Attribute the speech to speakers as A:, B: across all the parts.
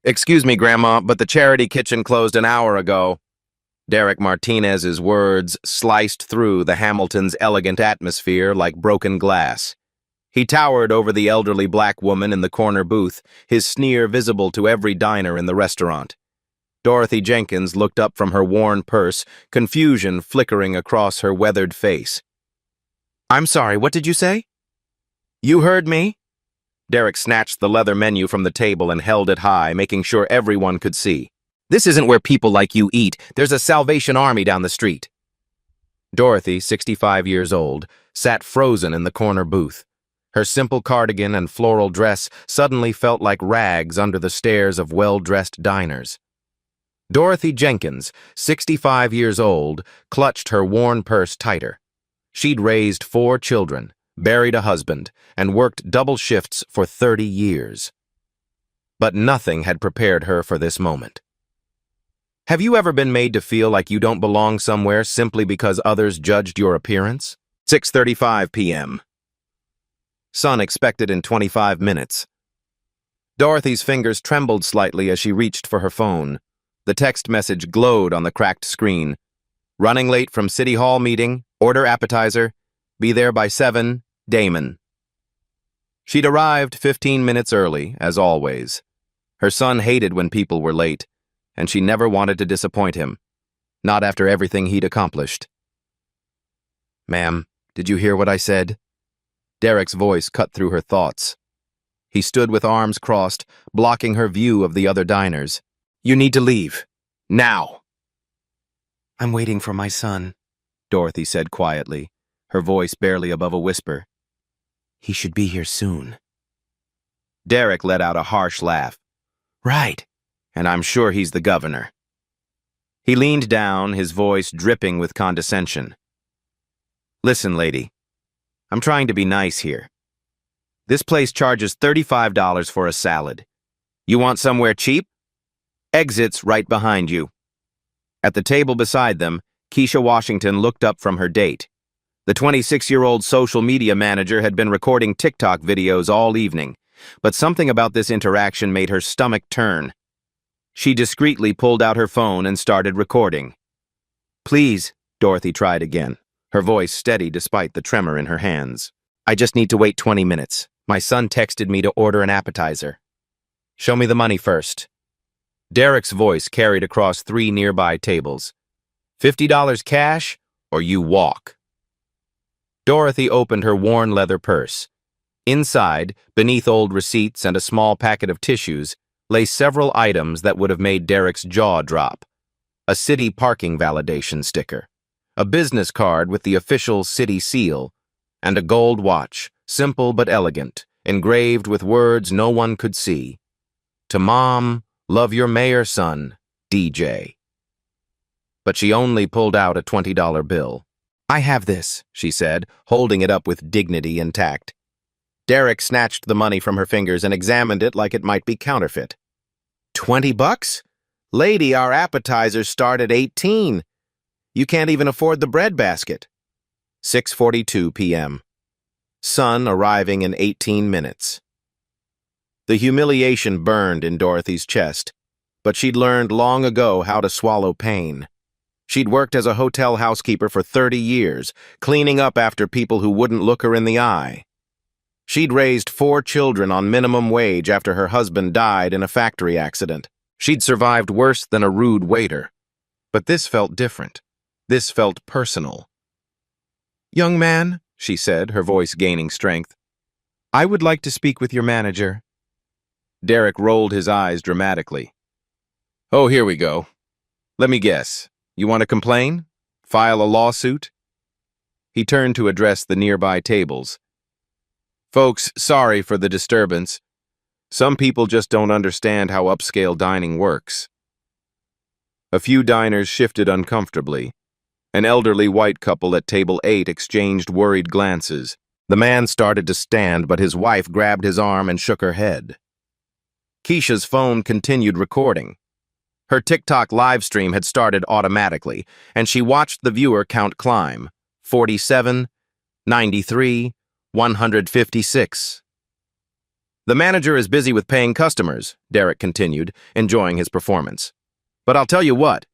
A: Excuse me, Grandma, but the charity kitchen closed an hour ago. Derek Martinez's words sliced through the Hamilton's elegant atmosphere like broken glass. He towered over the elderly black woman in the corner booth, his sneer visible to every diner in the restaurant. Dorothy Jenkins looked up from her worn purse, confusion flickering across her weathered face. "I'm sorry, what did you say?" "You heard me." Derek snatched the leather menu from the table and held it high, making sure everyone could see. "This isn't where people like you eat. There's a Salvation Army down the street." Dorothy, 65 years old, sat frozen in the corner booth. Her simple cardigan and floral dress suddenly felt like rags under the stares of well-dressed diners. Dorothy Jenkins, 65 years old, clutched her worn purse tighter. She'd raised 4 children, buried a husband, and worked double shifts for 30 years. But nothing had prepared her for this moment. Have you ever been made to feel like you don't belong somewhere simply because others judged your appearance? 6:35 p.m. Son expected in 25 minutes. Dorothy's fingers trembled slightly as she reached for her phone. The text message glowed on the cracked screen. "Running late from City Hall meeting, order appetizer, be there by 7, Damon." She'd arrived 15 minutes early, as always. Her son hated when people were late, and she never wanted to disappoint him, not after everything he'd accomplished. "Ma'am, did you hear what I said?" Derek's voice cut through her thoughts. He stood with arms crossed, blocking her view of the other diners. "You need to leave. Now." "I'm waiting for my son," Dorothy said quietly, her voice barely above a whisper. "He should be here soon." Derek let out a harsh laugh. "Right, and I'm sure he's the governor." He leaned down, his voice dripping with condescension. "Listen, lady, I'm trying to be nice here. This place charges $35 for a salad. You want somewhere cheap? Exit's right behind you." At the table beside them, Keisha Washington looked up from her date. The 26-year-old social media manager had been recording TikTok videos all evening, but something about this interaction made her stomach turn. She discreetly pulled out her phone and started recording. "Please," Dorothy tried again, her voice steady despite the tremor in her hands. "I just need to wait 20 minutes. My son texted me to order an appetizer. Show me the money first." Derek's voice carried across 3 nearby tables. $50 cash, or you walk." Dorothy opened her worn leather purse. Inside, beneath old receipts and a small packet of tissues, lay several items that would have made Derek's jaw drop. A city parking validation sticker, a business card with the official city seal, and a gold watch, simple but elegant, engraved with words no one could see. "To Mom, love your mayor son, DJ." But she only pulled out a $20 bill. "I have this," she said, holding it up with dignity and tact. Derek snatched the money from her fingers and examined it like it might be counterfeit. $20? Lady, our appetizers start at 18. You can't even afford the bread basket." 6:42 p.m. Son arriving in 18 minutes. The humiliation burned in Dorothy's chest, but she'd learned long ago how to swallow pain. She'd worked as a hotel housekeeper for 30 years, cleaning up after people who wouldn't look her in the eye. She'd raised 4 children on minimum wage after her husband died in a factory accident. She'd survived worse than a rude waiter. But this felt different. This felt personal. "Young man," she said, her voice gaining strength, "I would like to speak with your manager." Derek rolled his eyes dramatically. "Oh, here we go. Let me guess. You want to complain? File a lawsuit?" He turned to address the nearby tables. "Folks, sorry for the disturbance. Some people just don't understand how upscale dining works." A few diners shifted uncomfortably. An elderly white couple at table 8 exchanged worried glances. The man started to stand, but his wife grabbed his arm and shook her head. Keisha's phone continued recording. Her TikTok live stream had started automatically, and she watched the viewer count climb. 47, 93, 156. The manager is busy with paying customers, Derek continued, enjoying his performance. But I'll tell you what,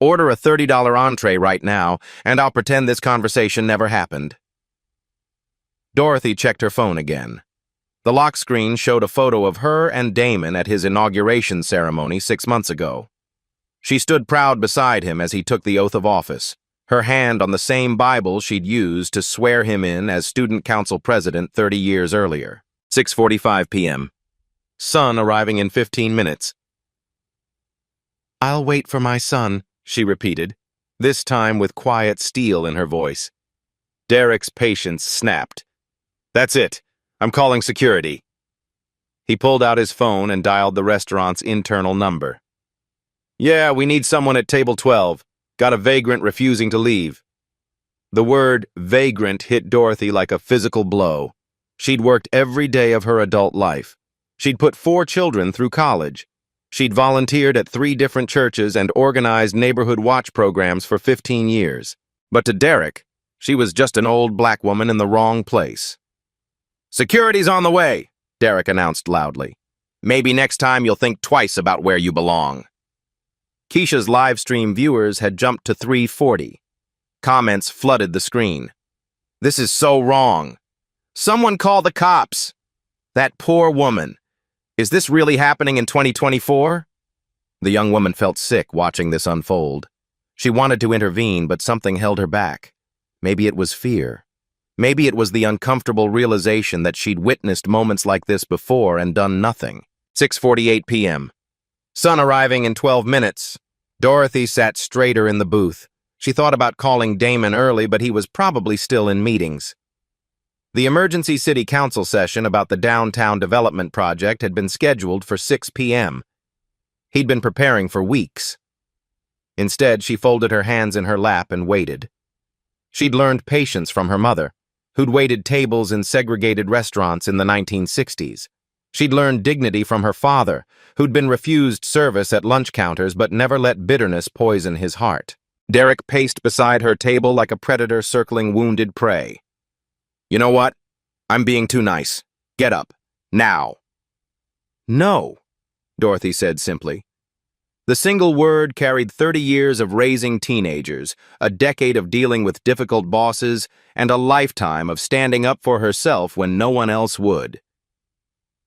A: order a $30 entree right now, and I'll pretend this conversation never happened. Dorothy checked her phone again. The lock screen showed a photo of her and Damon at his inauguration ceremony 6 months ago. She stood proud beside him as he took the oath of office, her hand on the same Bible she'd used to swear him in as student council president 30 years earlier. 6:45 p.m. Son arriving in 15 minutes. "I'll wait for my son," she repeated, this time with quiet steel in her voice. Derek's patience snapped. "That's it. I'm calling security." He pulled out his phone and dialed the restaurant's internal number. "Yeah, we need someone at table 12. Got a vagrant refusing to leave." The word vagrant hit Dorothy like a physical blow. She'd worked every day of her adult life. She'd put 4 children through college. She'd volunteered at 3 different churches and organized neighborhood watch programs for 15 years. But to Derek, she was just an old black woman in the wrong place. "Security's on the way," Derek announced loudly. "Maybe next time you'll think twice about where you belong." Keisha's live stream viewers had jumped to 340. Comments flooded the screen. "This is so wrong. Someone call the cops. That poor woman. Is this really happening in 2024? The young woman felt sick watching this unfold. She wanted to intervene, but something held her back. Maybe it was fear. Maybe it was the uncomfortable realization that she'd witnessed moments like this before and done nothing. 6:48 p.m. Son arriving in 12 minutes. Dorothy sat straighter in the booth. She thought about calling Damon early, but he was probably still in meetings. The emergency city council session about the downtown development project had been scheduled for 6 p.m. He'd been preparing for weeks. Instead, she folded her hands in her lap and waited. She'd learned patience from her mother, who'd waited tables in segregated restaurants in the 1960s. She'd learned dignity from her father, who'd been refused service at lunch counters but never let bitterness poison his heart. Derek paced beside her table like a predator circling wounded prey. "You know what? I'm being too nice. Get up. Now." "No," Dorothy said simply. The single word carried 30 years of raising teenagers, a decade of dealing with difficult bosses, and a lifetime of standing up for herself when no one else would.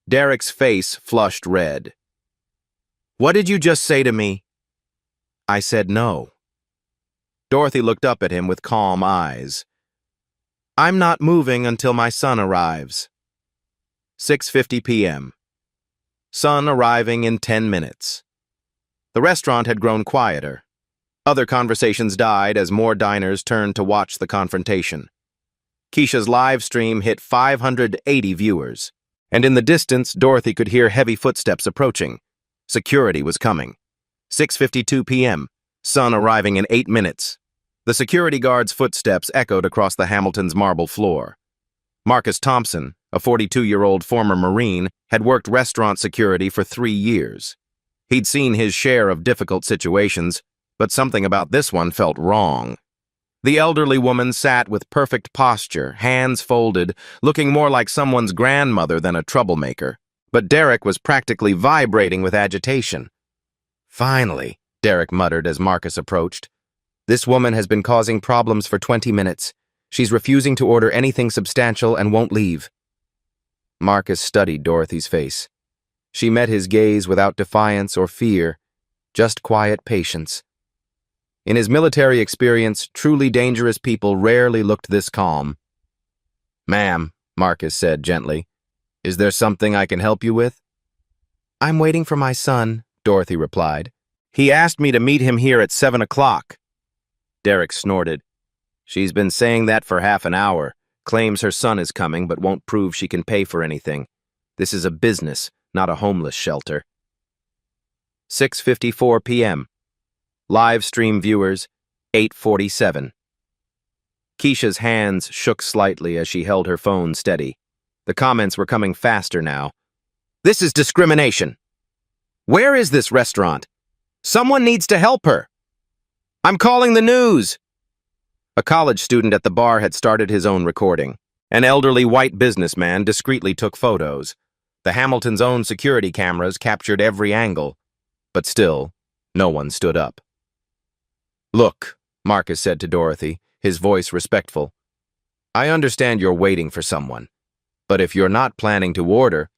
A: Derek's face flushed red. "What did you just say to me?" "I said no." Dorothy looked up at him with calm eyes. "I'm not moving until my son arrives." 6:50 p.m. Son arriving in 10 minutes. The restaurant had grown quieter. Other conversations died as more diners turned to watch the confrontation. Keisha's live stream hit 580 viewers, and in the distance, Dorothy could hear heavy footsteps approaching. Security was coming. 6:52 p.m. Son arriving in 8 minutes. The security guard's footsteps echoed across the Hamilton's marble floor. Marcus Thompson, a 42-year-old former Marine, had worked restaurant security for 3 years. He'd seen his share of difficult situations, but something about this one felt wrong. The elderly woman sat with perfect posture, hands folded, looking more like someone's grandmother than a troublemaker. But Derek was practically vibrating with agitation. "Finally," Derek muttered as Marcus approached. "This woman has been causing problems for 20 minutes. She's refusing to order anything substantial and won't leave." Marcus studied Dorothy's face. She met his gaze without defiance or fear, just quiet patience. In his military experience, truly dangerous people rarely looked this calm. "Ma'am," Marcus said gently, "is there something I can help you with?" "I'm waiting for my son," Dorothy replied. "He asked me to meet him here at 7 o'clock. Derek snorted. "She's been saying that for half an hour, claims her son is coming but won't prove she can pay for anything. This is a business, not a homeless shelter." 6:54 p.m. Live stream viewers, 8:47. Keisha's hands shook slightly as she held her phone steady. The comments were coming faster now. "This is discrimination. Where is this restaurant? Someone needs to help her. I'm calling the news." A college student at the bar had started his own recording. An elderly white businessman discreetly took photos. The Hamiltons' own security cameras captured every angle, but still, no one stood up. "Look," Marcus said to Dorothy, his voice respectful. "I understand you're waiting for someone, but if you're not planning to order—"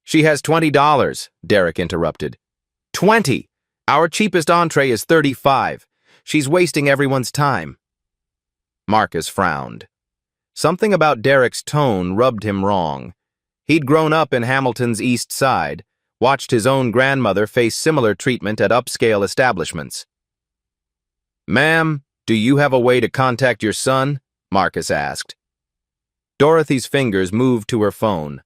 A: "She has $20, Derek interrupted. 20! Our cheapest entree is 35. She's wasting everyone's time." Marcus frowned. Something about Derek's tone rubbed him wrong. He'd grown up in Hamilton's East Side, watched his own grandmother face similar treatment at upscale establishments. "Ma'am, do you have a way to contact your son?" Marcus asked. Dorothy's fingers moved to her phone.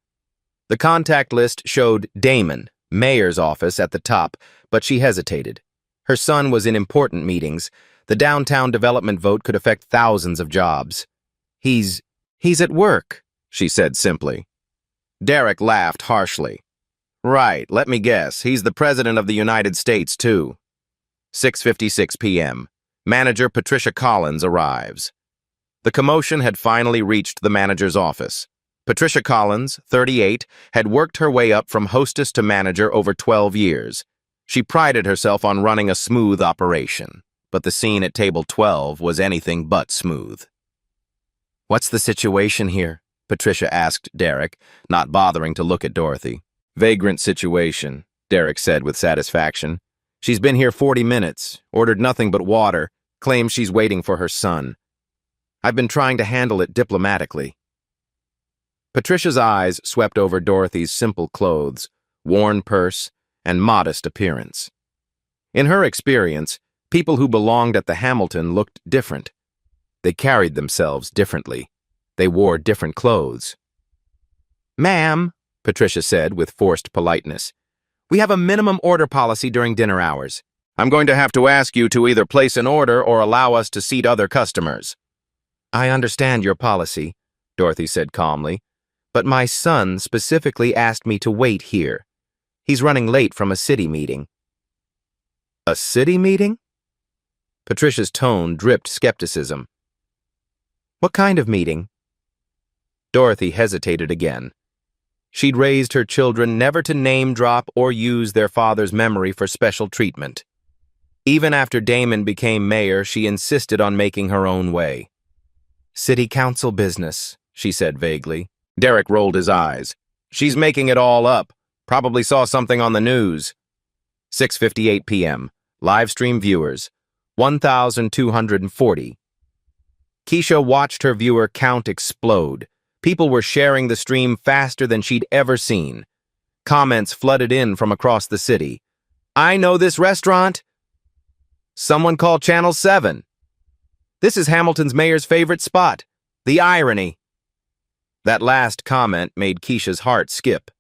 A: The contact list showed Damon, mayor's office, at the top, but she hesitated. Her son was in important meetings. The downtown development vote could affect thousands of jobs. He's at work," she said simply. Derek laughed harshly. "Right, let me guess. He's the President of the United States, too." 6:56 p.m. Manager Patricia Collins arrives. The commotion had finally reached the manager's office. Patricia Collins, 38, had worked her way up from hostess to manager over 12 years. She prided herself on running a smooth operation, but the scene at table 12 was anything but smooth. "What's the situation here?" Patricia asked Derek, not bothering to look at Dorothy. "Vagrant situation," Derek said with satisfaction. "She's been here 40 minutes, ordered nothing but water, claims she's waiting for her son. I've been trying to handle it diplomatically." Patricia's eyes swept over Dorothy's simple clothes, worn purse, and modest appearance. In her experience, people who belonged at the Hamilton looked different. They carried themselves differently. They wore different clothes. "Ma'am," Patricia said with forced politeness, "we have a minimum order policy during dinner hours. I'm going to have to ask you to either place an order or allow us to seat other customers." "I understand your policy," Dorothy said calmly, "but my son specifically asked me to wait here. He's running late from a city meeting." "A city meeting?" Patricia's tone dripped skepticism. "What kind of meeting?" Dorothy hesitated again. She'd raised her children never to name-drop or use their father's memory for special treatment. Even after Damon became mayor, she insisted on making her own way. "City council business," she said vaguely. Derek rolled his eyes. "She's making it all up. Probably saw something on the news." 6:58 p.m. Livestream viewers, 1,240. Keisha watched her viewer count explode. People were sharing the stream faster than she'd ever seen. Comments flooded in from across the city. "I know this restaurant." "Someone call Channel 7. "This is Hamilton's mayor's favorite spot." "The irony." That last comment made Keisha's heart skip.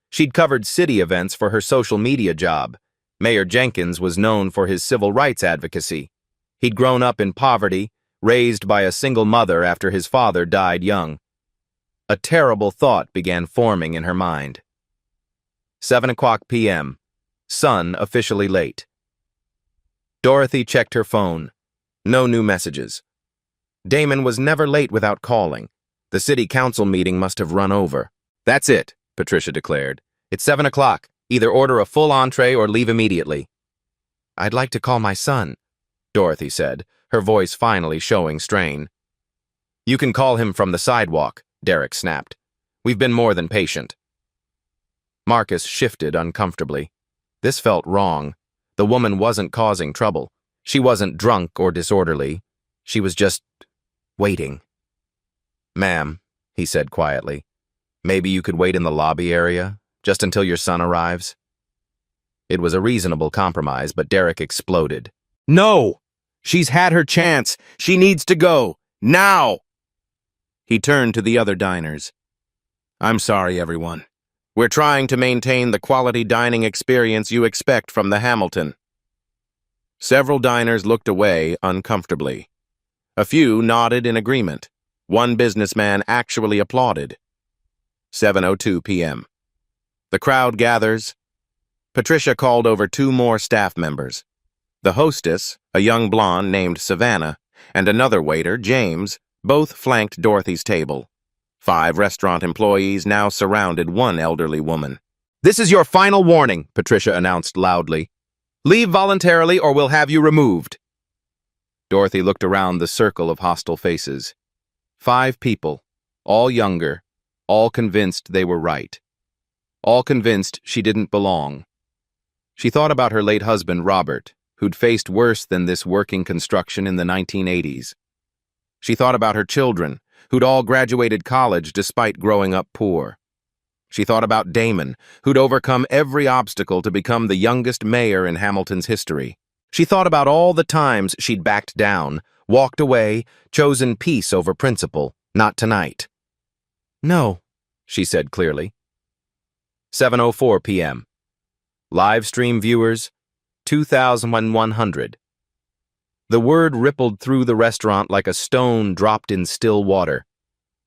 A: She'd covered city events for her social media job. Mayor Jenkins was known for his civil rights advocacy. He'd grown up in poverty, raised by a single mother after his father died young. A terrible thought began forming in her mind. 7:00 p.m. Sun officially late. Dorothy checked her phone. No new messages. Damon was never late without calling. The city council meeting must have run over. "That's it," Patricia declared. "It's 7:00. Either order a full entree or leave immediately." "I'd like to call my son," Dorothy said, her voice finally showing strain. "You can call him from the sidewalk," Derek snapped. "We've been more than patient." Marcus shifted uncomfortably. This felt wrong. The woman wasn't causing trouble. She wasn't drunk or disorderly. She was just waiting. "Ma'am," he said quietly, "maybe you could wait in the lobby area, just until your son arrives?" It was a reasonable compromise, but Derek exploded. "No! She's had her chance. She needs to go. Now!" He turned to the other diners. "I'm sorry, everyone. We're trying to maintain the quality dining experience you expect from the Hamilton." Several diners looked away uncomfortably. A few nodded in agreement. One businessman actually applauded. 7:02 p.m. The crowd gathers. Patricia called over 2 more staff members. The hostess, a young blonde named Savannah, and another waiter, James, both flanked Dorothy's table. 5 restaurant employees now surrounded one elderly woman. "This is your final warning," Patricia announced loudly. "Leave voluntarily or we'll have you removed." Dorothy looked around the circle of hostile faces. 5 people, all younger, all convinced they were right. All convinced she didn't belong. She thought about her late husband, Robert, who'd faced worse than this working construction in the 1980s. She thought about her children, who'd all graduated college despite growing up poor. She thought about Damon, who'd overcome every obstacle to become the youngest mayor in Hamilton's history. She thought about all the times she'd backed down, walked away, chosen peace over principle. Not tonight. "No," she said clearly. 7:04 p.m. Live stream viewers, 2,100. The word rippled through the restaurant like a stone dropped in still water.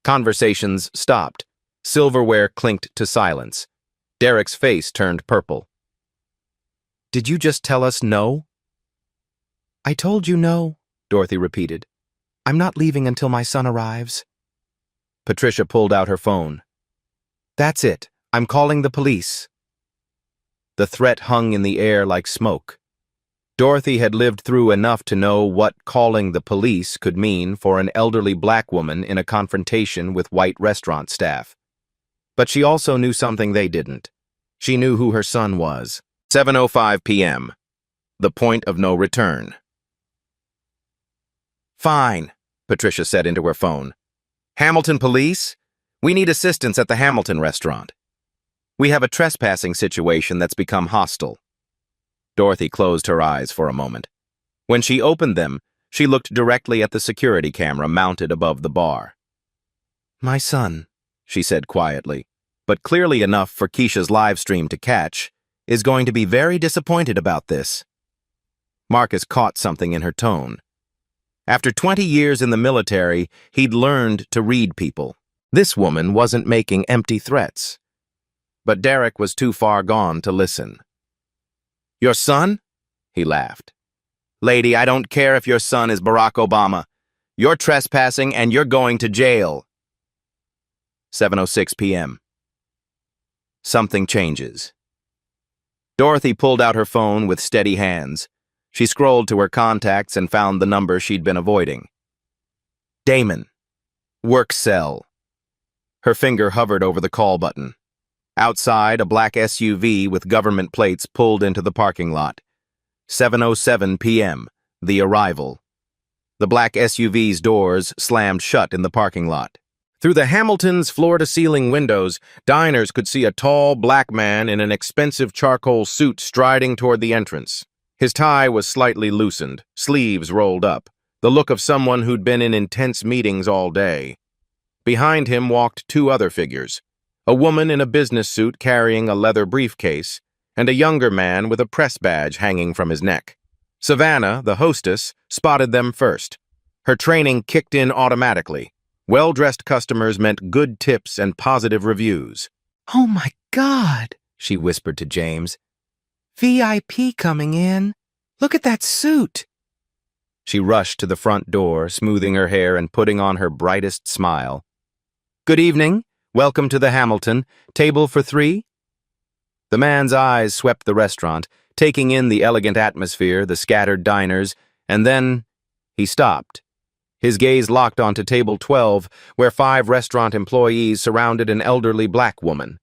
A: Conversations stopped. Silverware clinked to silence. Derek's face turned purple. "Did you just tell us no?" "I told you no," Dorothy repeated. "I'm not leaving until my son arrives." Patricia pulled out her phone. "That's it. I'm calling the police." The threat hung in the air like smoke. Dorothy had lived through enough to know what calling the police could mean for an elderly black woman in a confrontation with white restaurant staff. But she also knew something they didn't. She knew who her son was. 7:05 p.m. The point of no return. "Fine," Patricia said into her phone. "Hamilton Police? We need assistance at the Hamilton restaurant. We have a trespassing situation that's become hostile." Dorothy closed her eyes for a moment. When she opened them, she looked directly at the security camera mounted above the bar. "My son," she said quietly, but clearly enough for Keisha's live stream to catch, "is going to be very disappointed about this." Marcus caught something in her tone. After 20 years in the military, he'd learned to read people. This woman wasn't making empty threats. But Derek was too far gone to listen. "Your son?" He laughed. "Lady, I don't care if your son is Barack Obama. You're trespassing and you're going to jail." 7:06 p.m. Something changes. Dorothy pulled out her phone with steady hands. She scrolled to her contacts and found the number she'd been avoiding. Damon. Work cell. Her finger hovered over the call button. Outside, a black SUV with government plates pulled into the parking lot. 7:07 p.m. The arrival. The black SUV's doors slammed shut in the parking lot. Through the Hamilton's floor-to-ceiling windows, diners could see a tall black man in an expensive charcoal suit striding toward the entrance. His tie was slightly loosened, sleeves rolled up, the look of someone who'd been in intense meetings all day. Behind him walked 2 other figures. A woman in a business suit carrying a leather briefcase, and a younger man with a press badge hanging from his neck. Savannah, the hostess, spotted them first. Her training kicked in automatically. Well-dressed customers meant good tips and positive reviews.
B: "Oh my God," she whispered to James. "VIP coming in. Look at that suit."
A: She rushed to the front door, smoothing her hair and putting on her brightest smile. "Good evening. Welcome to the Hamilton. Table for 3? The man's eyes swept the restaurant, taking in the elegant atmosphere, the scattered diners, and then he stopped. His gaze locked onto table 12, where 5 restaurant employees surrounded an elderly black woman.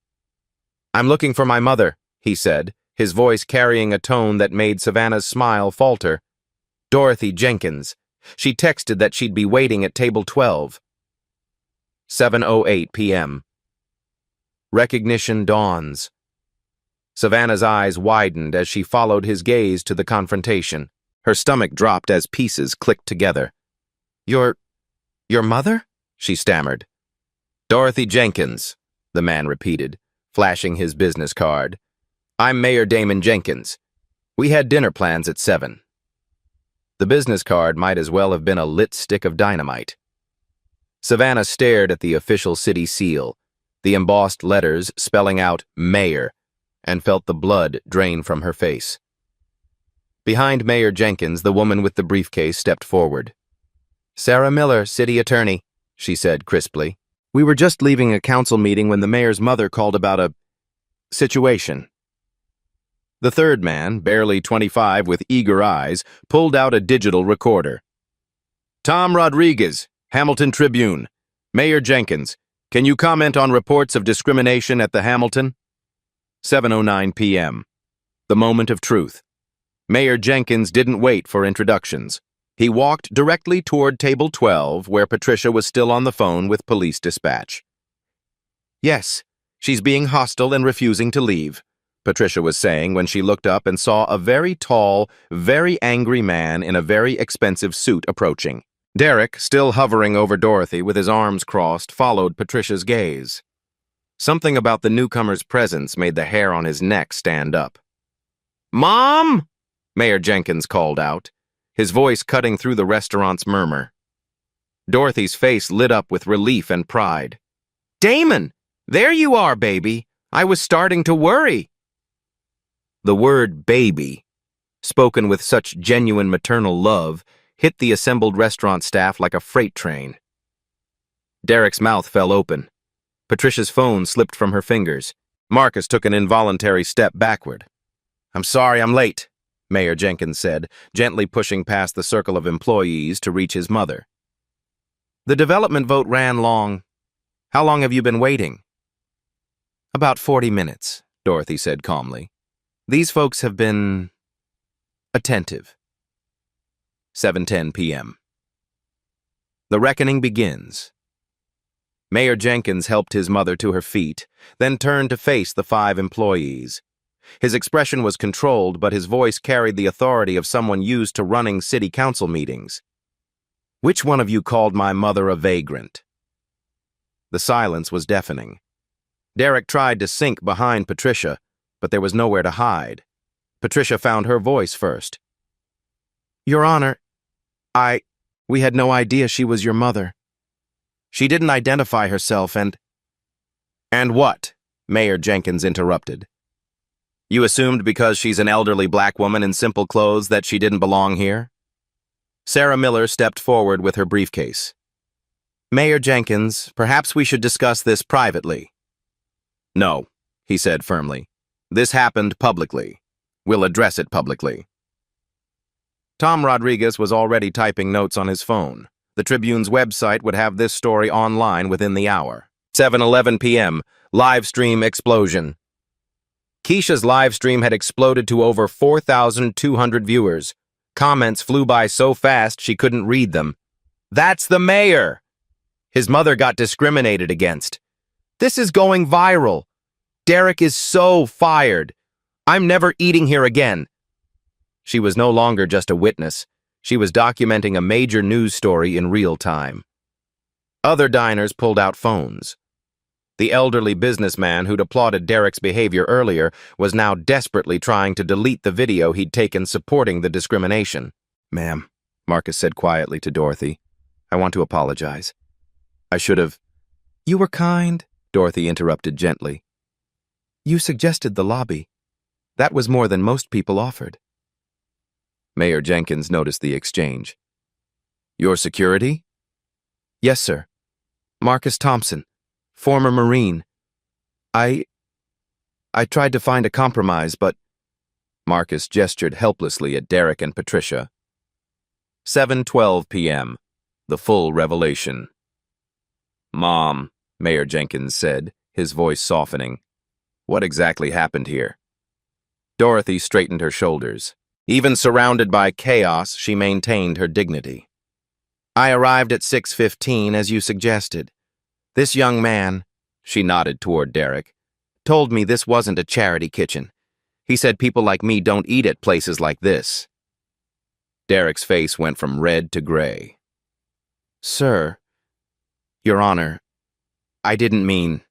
A: "I'm looking for my mother," he said, his voice carrying a tone that made Savannah's smile falter. "Dorothy Jenkins. She texted that she'd be waiting at table 12. 7:08 p.m. Recognition dawns. Savannah's eyes widened as she followed his gaze to the confrontation. Her stomach dropped as pieces clicked together. Your mother?" she stammered. "Dorothy Jenkins," the man repeated, flashing his business card. "I'm Mayor Damon Jenkins. We had dinner plans at 7. The business card might as well have been a lit stick of dynamite. Savannah stared at the official city seal, the embossed letters spelling out Mayor, and felt the blood drain from her face. Behind Mayor Jenkins, the woman with the briefcase stepped forward. "Sarah Miller, city attorney," she said crisply. We were just leaving a council meeting when the mayor's mother called about a situation. The third man, barely 25 with eager eyes, pulled out a digital recorder. Tom Rodriguez, Hamilton Tribune. Mayor Jenkins, can you comment on reports of discrimination at the Hamilton? 7:09 p.m. The moment of truth. Mayor Jenkins didn't wait for introductions. He walked directly toward table 12, where Patricia was still on the phone with police dispatch. Yes, she's being hostile and refusing to leave, Patricia was saying when she looked up and saw a very tall, very angry man in a very expensive suit approaching. Derek, still hovering over Dorothy with his arms crossed, followed Patricia's gaze. Something about the newcomer's presence made the hair on his neck stand up. "Mom!" Mayor Jenkins called out, his voice cutting through the restaurant's murmur. Dorothy's face lit up with relief and pride. "Damon! There you are, baby! I was starting to worry." The word baby, spoken with such genuine maternal love, hit the assembled restaurant staff like a freight train. Derek's mouth fell open. Patricia's phone slipped from her fingers. Marcus took an involuntary step backward. "I'm sorry I'm late," Mayor Jenkins said, gently pushing past the circle of employees to reach his mother. "The development vote ran long. How long have you been waiting?" "About 40 minutes, Dorothy said calmly. "These folks have been attentive." 7:10 p.m. The reckoning begins. Mayor Jenkins helped his mother to her feet, then turned to face the 5 employees. His expression was controlled, but his voice carried the authority of someone used to running city council meetings. "Which one of you called my mother a vagrant?" The silence was deafening. Derek tried to sink behind Patricia, but there was nowhere to hide. Patricia found her voice first. "Your Honor, we had no idea she was your mother. She didn't identify herself and—" "And what?" Mayor Jenkins interrupted. "You assumed because she's an elderly black woman in simple clothes that she didn't belong here?" Sarah Miller stepped forward with her briefcase. "Mayor Jenkins, perhaps we should discuss this privately." "No," he said firmly. "This happened publicly. We'll address it publicly." Tom Rodriguez was already typing notes on his phone. The Tribune's website would have this story online within the hour. 7:11 p.m. Live stream explosion. Keisha's live stream had exploded to over 4,200 viewers. Comments flew by so fast she couldn't read them. "That's the mayor!" His mother got discriminated against. "This is going viral. Derek is so fired. I'm never eating here again." She was no longer just a witness. She was documenting a major news story in real time. Other diners pulled out phones. The elderly businessman who'd applauded Derek's behavior earlier was now desperately trying to delete the video he'd taken supporting the discrimination. "Ma'am," Marcus said quietly to Dorothy, "I want to apologize. I should have—" "You were kind," Dorothy interrupted gently. "You suggested the lobby. That was more than most people offered." Mayor Jenkins noticed the exchange. "Your security?" "Yes, sir. Marcus Thompson, former Marine. I tried to find a compromise, but—" Marcus gestured helplessly at Derek and Patricia. 7:12 p.m. The full revelation. "Mom," Mayor Jenkins said, his voice softening. "What exactly happened here?" Dorothy straightened her shoulders. Even surrounded by chaos, she maintained her dignity. "I arrived at 6:15, as you suggested. This young man," she nodded toward Derek, "told me this wasn't a charity kitchen. He said people like me don't eat at places like this." Derek's face went from red to gray. "Sir, Your Honor, I didn't mean—"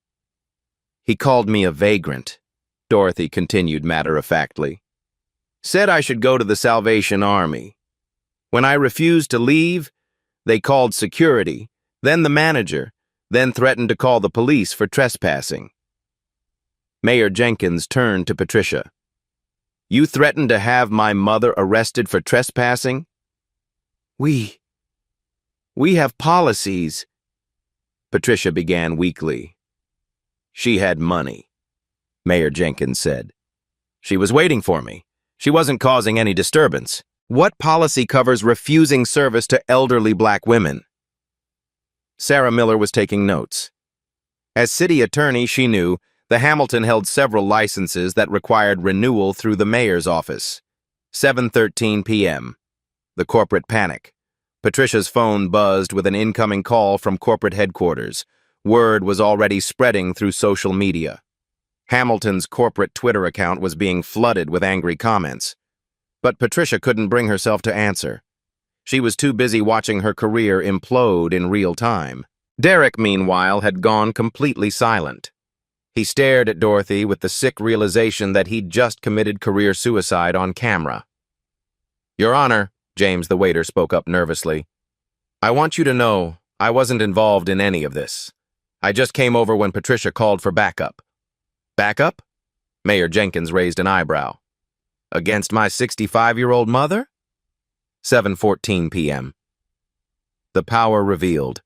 A: "He called me a vagrant," Dorothy continued matter-of-factly. "Said I should go to the Salvation Army. When I refused to leave, they called security, then the manager, then threatened to call the police for trespassing." Mayor Jenkins turned to Patricia. "You threatened to have my mother arrested for trespassing?" We have policies." Patricia began weakly. She had money, Mayor Jenkins said. She was waiting for me. She wasn't causing any disturbance. What policy covers refusing service to elderly black women? Sarah Miller was taking notes. As city attorney, she knew the Hamilton held several licenses that required renewal through the mayor's office. 7:13 p.m. The corporate panic. Patricia's phone buzzed with an incoming call from corporate headquarters. Word was already spreading through social media. Hamilton's corporate Twitter account was being flooded with angry comments. But Patricia couldn't bring herself to answer. She was too busy watching her career implode in real time. Derek, meanwhile, had gone completely silent. He stared at Dorothy with the sick realization that he'd just committed career suicide on camera. "Your Honor," James the waiter spoke up nervously, "I want you to know I wasn't involved in any of this. I just came over when Patricia called for backup." "Backup?" Mayor Jenkins raised an eyebrow. "Against my 65-year-old mother?" 7:14 p.m. The power revealed.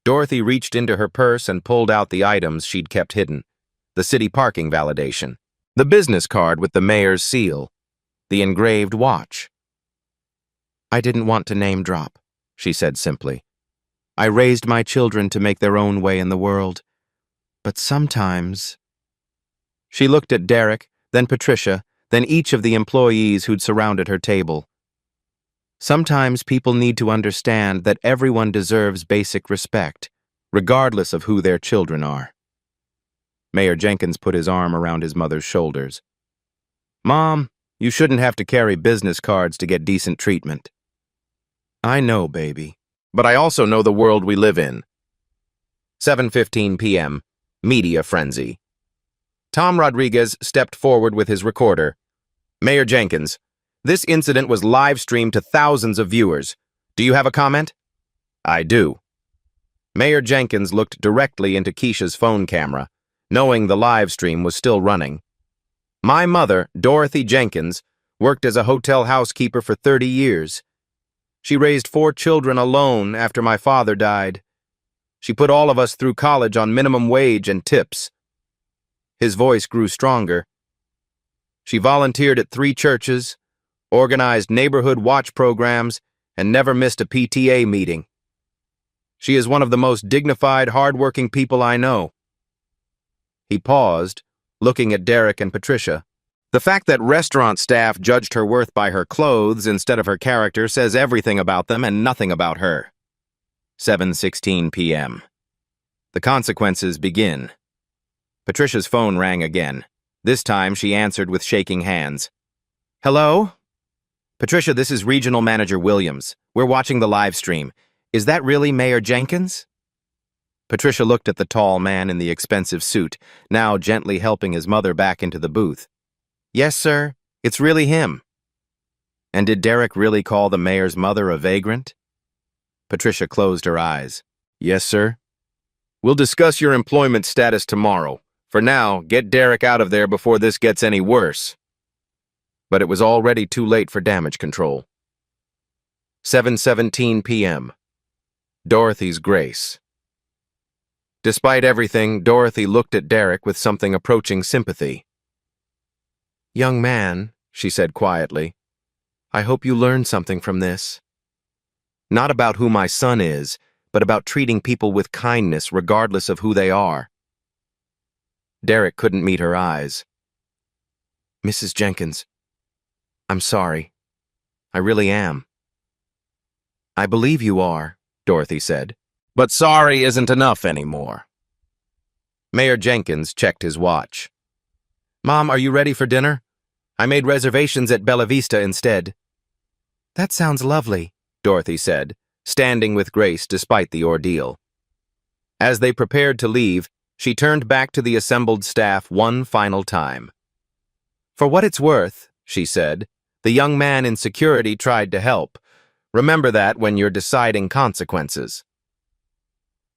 A: Dorothy reached into her purse and pulled out the items she'd kept hidden. The city parking validation, the business card with the mayor's seal, the engraved watch. "I didn't want to name drop," she said simply. "I raised my children to make their own way in the world. But sometimes—" She looked at Derek, then Patricia, then each of the employees who'd surrounded her table. "Sometimes people need to understand that everyone deserves basic respect, regardless of who their children are." Mayor Jenkins put his arm around his mother's shoulders. "Mom, you shouldn't have to carry business cards to get decent treatment." "I know, baby. But I also know the world we live in." 7:15 p.m. Media frenzy. Tom Rodriguez stepped forward with his recorder. "Mayor Jenkins, this incident was live-streamed to thousands of viewers. Do you have a comment?" "I do." Mayor Jenkins looked directly into Keisha's phone camera, knowing the live stream was still running. "My mother, Dorothy Jenkins, worked as a hotel housekeeper for 30 years. She raised 4 children alone after my father died. She put all of us through college on minimum wage and tips." His voice grew stronger. "She volunteered at 3 churches, organized neighborhood watch programs, and never missed a PTA meeting. She is one of the most dignified, hard-working people I know." He paused, looking at Derek and Patricia. "The fact that restaurant staff judged her worth by her clothes instead of her character says everything about them and nothing about her." 7:16 p.m. The consequences begin. Patricia's phone rang again. This time she answered with shaking hands. "Hello? Patricia, this is Regional Manager Williams. We're watching the live stream. Is that really Mayor Jenkins?" Patricia looked at the tall man in the expensive suit, now gently helping his mother back into the booth. "Yes, sir. It's really him." "And did Derek really call the mayor's mother a vagrant?" Patricia closed her eyes. "Yes, sir. We'll discuss your employment status tomorrow. For now, get Derek out of there before this gets any worse." But it was already too late for damage control. 7:17 p.m. Dorothy's grace. Despite everything, Dorothy looked at Derek with something approaching sympathy. "Young man," she said quietly, "I hope you learned something from this. Not about who my son is, but about treating people with kindness regardless of who they are." Derek couldn't meet her eyes. "Mrs. Jenkins, I'm sorry. I really am." "I believe you are," Dorothy said. "But sorry isn't enough anymore." Mayor Jenkins checked his watch. "Mom, are you ready for dinner? I made reservations at Bella Vista instead." "That sounds lovely," Dorothy said, standing with grace despite the ordeal. As they prepared to leave, she turned back to the assembled staff one final time. "For what it's worth," she said, "the young man in security tried to help. Remember that when you're deciding consequences."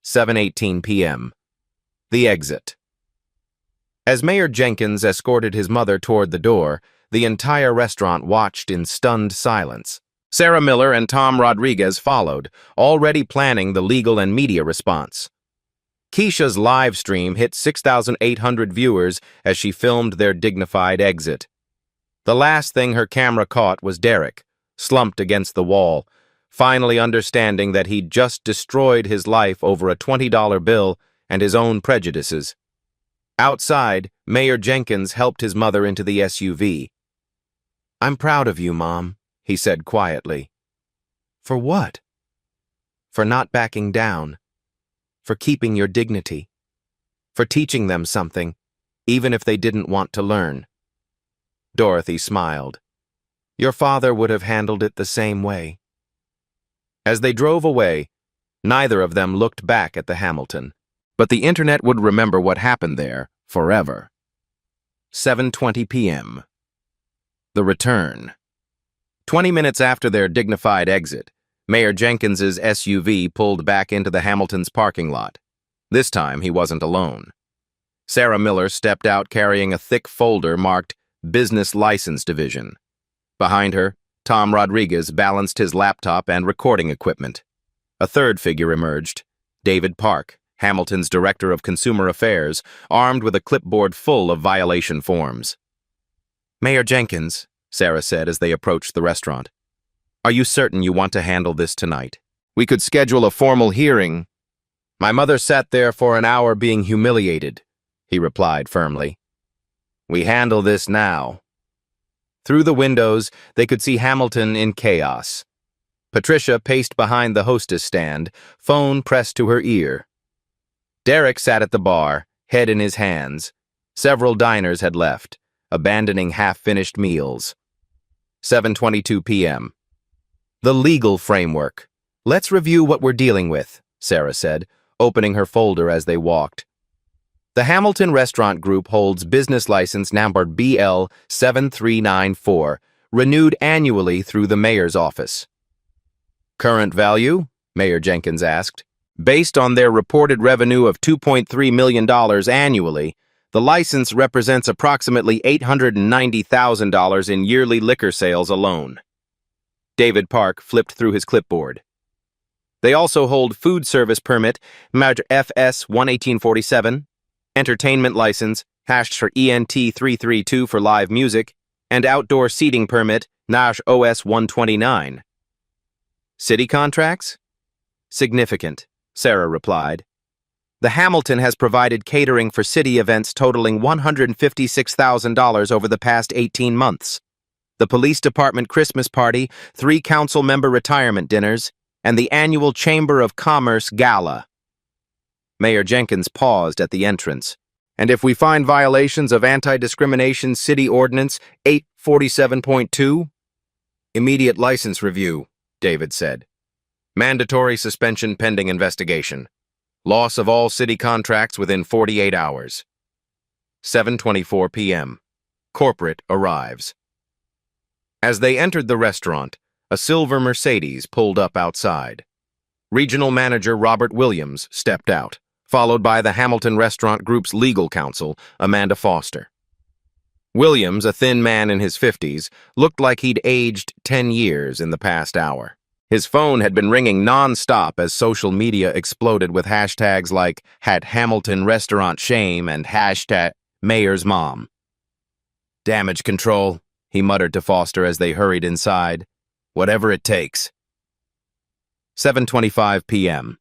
A: 7:18 p.m. The exit. As Mayor Jenkins escorted his mother toward the door, the entire restaurant watched in stunned silence. Sarah Miller and Tom Rodriguez followed, already planning the legal and media response. Keisha's live stream hit 6,800 viewers as she filmed their dignified exit. The last thing her camera caught was Derek, slumped against the wall, finally understanding that he'd just destroyed his life over a $20 bill and his own prejudices. Outside, Mayor Jenkins helped his mother into the SUV. "I'm proud of you, Mom," he said quietly. "For what?" "For not backing down. For keeping your dignity. For teaching them something, even if they didn't want to learn." Dorothy smiled. "Your father would have handled it the same way." As they drove away, neither of them looked back at the Hamilton, but the internet would remember what happened there forever. 7:20 p.m. The return. 20 minutes after their dignified exit, Mayor Jenkins's SUV pulled back into the Hamilton's parking lot. This time, he wasn't alone. Sarah Miller stepped out carrying a thick folder marked Business License Division. Behind her, Tom Rodriguez balanced his laptop and recording equipment. A third figure emerged, David Park, Hamilton's Director of Consumer Affairs, armed with a clipboard full of violation forms. "Mayor Jenkins," Sarah said as they approached the restaurant, "are you certain you want to handle this tonight? We could schedule a formal hearing." "My mother sat there for an hour being humiliated," he replied firmly. "We handle this now." Through the windows, they could see Hamilton in chaos. Patricia paced behind the hostess stand, phone pressed to her ear. Derek sat at the bar, head in his hands. Several diners had left, abandoning half-finished meals. 7:22 p.m. The legal framework. "Let's review what we're dealing with," Sarah said, opening her folder as they walked. The Hamilton Restaurant Group holds business license number BL 7394, renewed annually through the mayor's office. "Current value?" Mayor Jenkins asked. "Based on their reported revenue of $2.3 million annually, the license represents approximately $890,000 in yearly liquor sales alone." David Park flipped through his clipboard. "They also hold food service permit, MAD FS 11847, entertainment license, hashed for ENT 332 for live music, and outdoor seating permit, NASH OS 129. "City contracts?" "Significant," Sarah replied. "The Hamilton has provided catering for city events totaling $156,000 over the past 18 months. The police department Christmas party, 3 council-member retirement dinners, and the annual Chamber of Commerce Gala." Mayor Jenkins paused at the entrance. "And if we find violations of Anti-Discrimination City Ordinance 847.2? "Immediate license review," David said. "Mandatory suspension pending investigation. Loss of all city contracts within 48 hours. 7:24 p.m. Corporate arrives. As they entered the restaurant, a silver Mercedes pulled up outside. Regional Manager Robert Williams stepped out, followed by the Hamilton Restaurant Group's legal counsel, Amanda Foster. Williams, a thin man in his 50s, looked like he'd aged 10 years in the past hour. His phone had been ringing non-stop as social media exploded with hashtags like #Hamilton Restaurant Shame and #Mayor's Mom. "Damage control," he muttered to Foster as they hurried inside. "Whatever it takes." 7:25 p.m.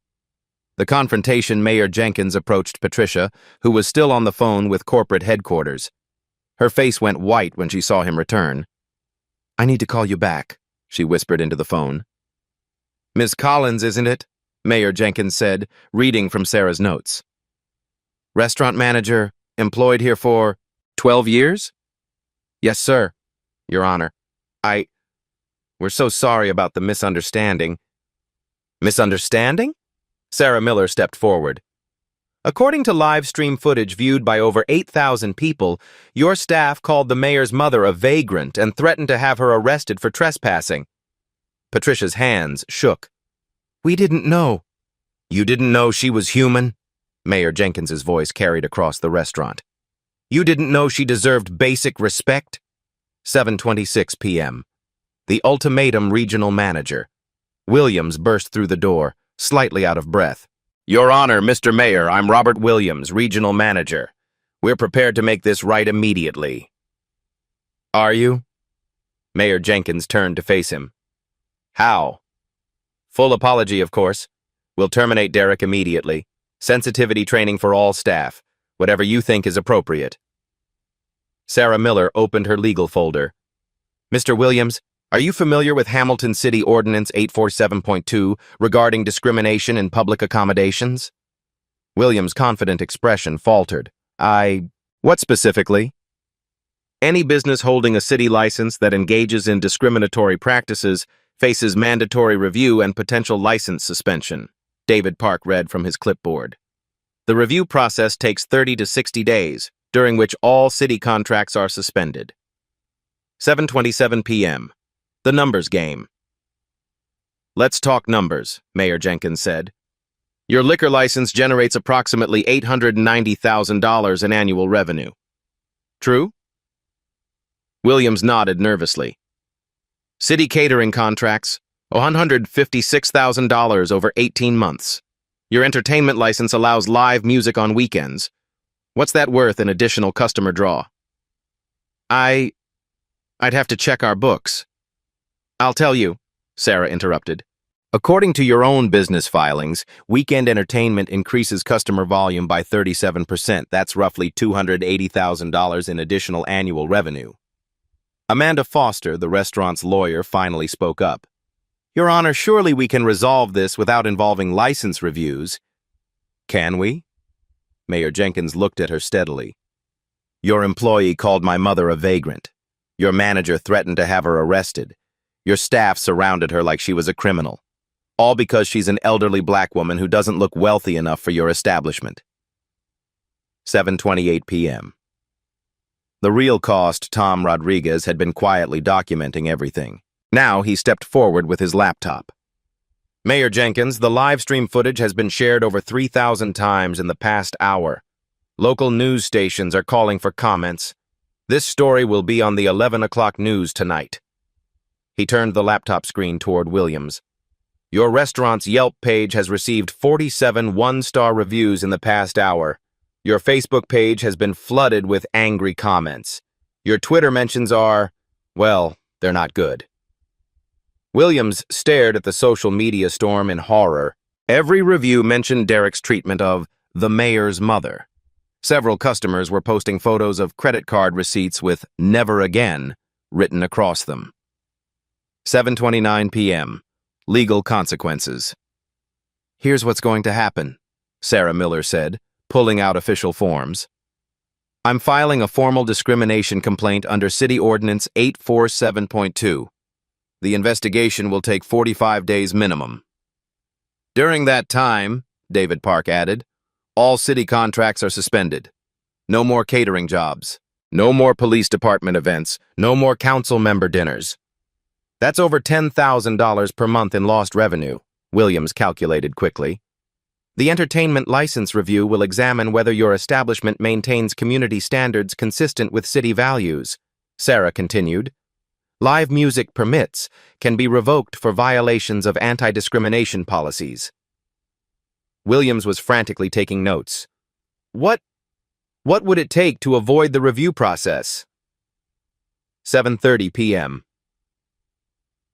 A: The confrontation, Mayor Jenkins approached Patricia, who was still on the phone with corporate headquarters. Her face went white when she saw him return. "I need to call you back," she whispered into the phone. "Ms. Collins, isn't it?" Mayor Jenkins said, reading from Sarah's notes. "Restaurant manager, employed here for 12 years? "Yes, sir, Your Honor. We're so sorry about the misunderstanding." "Misunderstanding?" Sarah Miller stepped forward. "According to live stream footage viewed by over 8,000 people, your staff called the mayor's mother a vagrant and threatened to have her arrested for trespassing." Patricia's hands shook. "We didn't know." "You didn't know she was human?" Mayor Jenkins's voice carried across the restaurant. "You didn't know she deserved basic respect?" 7:26 p.m. The ultimatum regional manager. Williams burst through the door, slightly out of breath. Your Honor, Mr. Mayor, I'm Robert Williams, Regional Manager. We're prepared to make this right immediately. Are you? Mayor Jenkins turned to face him. How? Full apology, of course. We'll terminate Derek immediately. Sensitivity training for all staff. Whatever you think is appropriate. Sarah Miller opened her legal folder. Mr. Williams, are you familiar with Hamilton City Ordinance 847.2 regarding discrimination in public accommodations? Williams' confident expression faltered. What specifically? Any business holding a city license that engages in discriminatory practices faces mandatory review and potential license suspension, David Park read from his clipboard. The review process takes 30 to 60 days, during which all city contracts are suspended. 7:27 p.m. The numbers game. Let's talk numbers, Mayor Jenkins said. Your liquor license generates approximately $890,000 in annual revenue. True? Williams nodded nervously. City catering contracts, $156,000 over 18 months. Your entertainment license allows live music on weekends. What's that worth in additional customer draw? I'd have to check our books. I'll tell you, Sarah interrupted. According to your own business filings, weekend entertainment increases customer volume by 37%. That's roughly $280,000 in additional annual revenue. Amanda Foster, the restaurant's lawyer, finally spoke up. Your Honor, surely we can resolve this without involving license reviews. Can we? Mayor Jenkins looked at her steadily. Your employee called my mother a vagrant. Your manager threatened to have her arrested. Your staff surrounded her like she was a criminal. All because she's an elderly black woman who doesn't look wealthy enough for your establishment. 7:28 p.m. The real cost, Tom Rodriguez, had been quietly documenting everything. Now he stepped forward with his laptop. Mayor Jenkins, the live stream footage has been shared over 3,000 times in the past hour. Local news stations are calling for comments. This story will be on the 11 o'clock news tonight. He turned the laptop screen toward Williams. Your restaurant's Yelp page has received 47 one-star reviews in the past hour. Your Facebook page has been flooded with angry comments. Your Twitter mentions are, well, they're not good. Williams stared at the social media storm in horror. Every review mentioned Derek's treatment of the mayor's mother. Several customers were posting photos of credit card receipts with "Never Again" written across them. 7:29 p.m. Legal consequences. Here's what's going to happen, Sarah Miller said, pulling out official forms. I'm filing a formal discrimination complaint under City Ordinance 847.2. The investigation will take 45 days minimum. During that time, David Park added, all city contracts are suspended. No more catering jobs. No more police department events. No more council member dinners. That's over $10,000 per month in lost revenue, Williams calculated quickly. The entertainment license review will examine whether your establishment maintains community standards consistent with city values, Sarah continued. Live music permits can be revoked for violations of anti-discrimination policies. Williams was frantically taking notes. What would it take to avoid the review process? 7:30 p.m.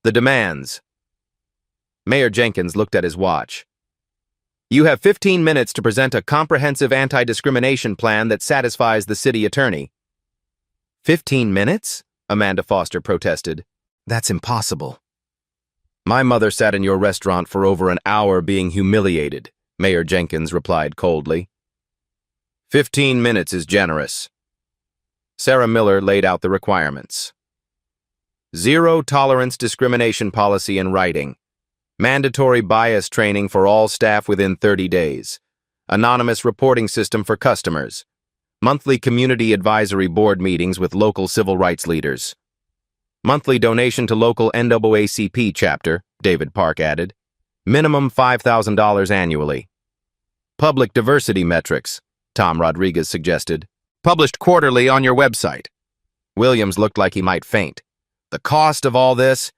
A: The demands. Mayor Jenkins looked at his watch. You have 15 minutes to present a comprehensive anti-discrimination plan that satisfies the city attorney. 15 minutes? Amanda Foster protested. That's impossible. My mother sat in your restaurant for over an hour being humiliated, Mayor Jenkins replied coldly. 15 minutes is generous. Sarah Miller laid out the requirements. Zero tolerance discrimination policy in writing. Mandatory bias training for all staff within 30 days. Anonymous reporting system for customers. Monthly community advisory board meetings with local civil rights leaders. Monthly donation to local NAACP chapter, David Park added. Minimum $5,000 annually. Public diversity metrics, Tom Rodriguez suggested. Published quarterly on your website. Williams looked like he might faint. The cost of all this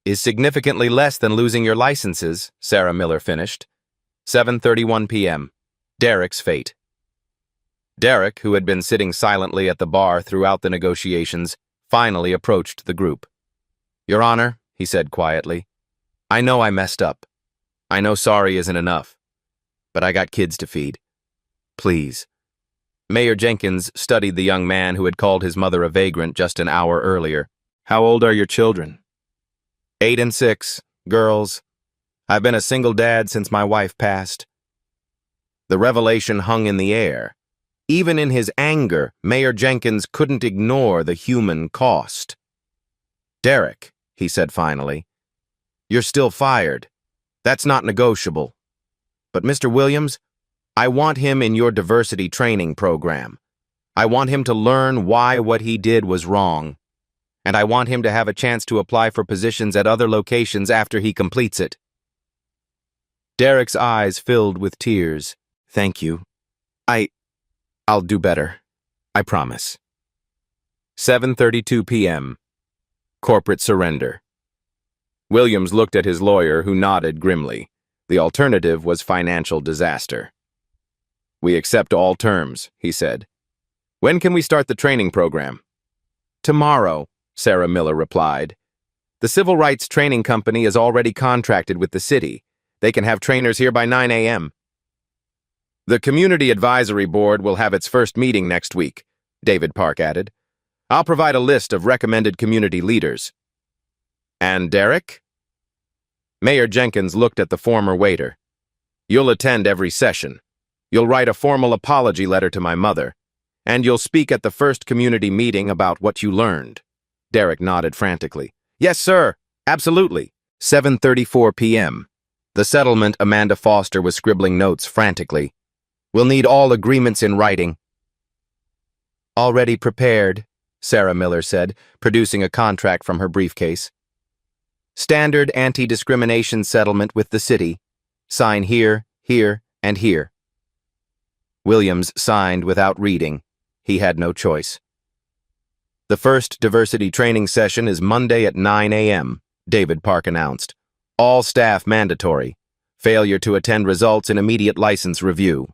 A: is significantly less than losing your licenses, Sarah Miller finished. 7:31 p.m. Derek's fate. Derek, who had been sitting silently at the bar throughout the negotiations, finally approached the group. "Your Honor," he said quietly, "I know I messed up. I know sorry isn't enough. But I got kids to feed. Please." Mayor Jenkins studied the young man who had called his mother a vagrant just an hour earlier. "How old are your children?" 8 and 6, girls. I've been a single dad since my wife passed." The revelation hung in the air. Even in his anger, Mayor Jenkins couldn't ignore the human cost. "Derek," he said finally, "you're still fired. That's not negotiable. But Mr. Williams, I want him in your diversity training program. I want him to learn why what he did was wrong. And I want him to have a chance to apply for positions at other locations after he completes it." Derek's eyes filled with tears. "Thank you. I'll do better. I promise." 7:32 p.m. Corporate surrender. Williams looked at his lawyer, who nodded grimly. The alternative was financial disaster. "We accept all terms," he said. "When can we start the training program?" "Tomorrow," Sarah Miller replied. "The Civil Rights Training Company is already contracted with the city. They can have trainers here by 9 a.m. "The Community Advisory Board will have its first meeting next week," David Park added. "I'll provide a list of recommended community leaders." "And Derek?" Mayor Jenkins looked at the former waiter. "You'll attend every session. You'll write a formal apology letter to my mother. And you'll speak at the first community meeting about what you learned." Derek nodded frantically. "Yes, sir. Absolutely." 7:34 p.m. The settlement, Amanda Foster was scribbling notes frantically. "We'll need all agreements in writing." "Already prepared," Sarah Miller said, producing a contract from her briefcase. "Standard anti-discrimination settlement with the city. Sign here, here, and here." Williams signed without reading. He had no choice. "The first diversity training session is Monday at 9 a.m., David Park announced. "All staff mandatory. Failure to attend results in immediate license review."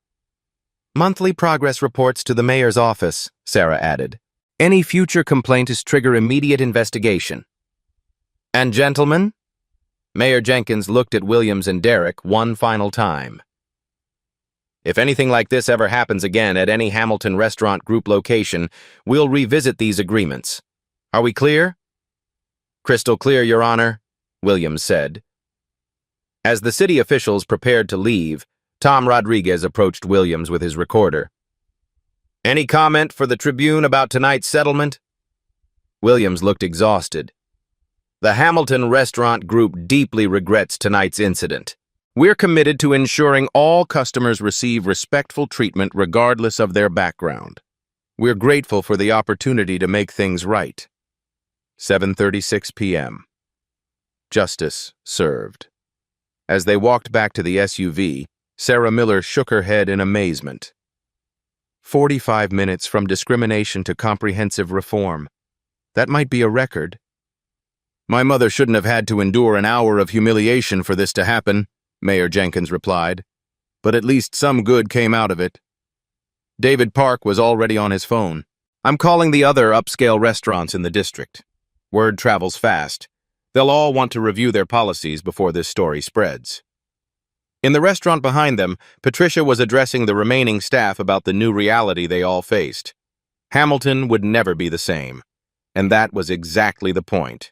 A: "Monthly progress reports to the mayor's office," Sarah added. "Any future complaints trigger immediate investigation." "And gentlemen?" Mayor Jenkins looked at Williams and Derek one final time. "If anything like this ever happens again at any Hamilton Restaurant Group location, we'll revisit these agreements. Are we clear?" "Crystal clear, Your Honor," Williams said. As the city officials prepared to leave, Tom Rodriguez approached Williams with his recorder. "Any comment for the Tribune about tonight's settlement?" Williams looked exhausted. "The Hamilton Restaurant Group deeply regrets tonight's incident. We're committed to ensuring all customers receive respectful treatment regardless of their background. We're grateful for the opportunity to make things right." 7:36 p.m. Justice served. As they walked back to the SUV, Sarah Miller shook her head in amazement. 45 minutes from discrimination to comprehensive reform. That might be a record. "My mother shouldn't have had to endure an hour of humiliation for this to happen," Mayor Jenkins replied. "But at least some good came out of it." David Park was already on his phone. "I'm calling the other upscale restaurants in the district. Word travels fast. They'll all want to review their policies before this story spreads." In the restaurant behind them, Patricia was addressing the remaining staff about the new reality they all faced. Hamilton would never be the same, and that was exactly the point.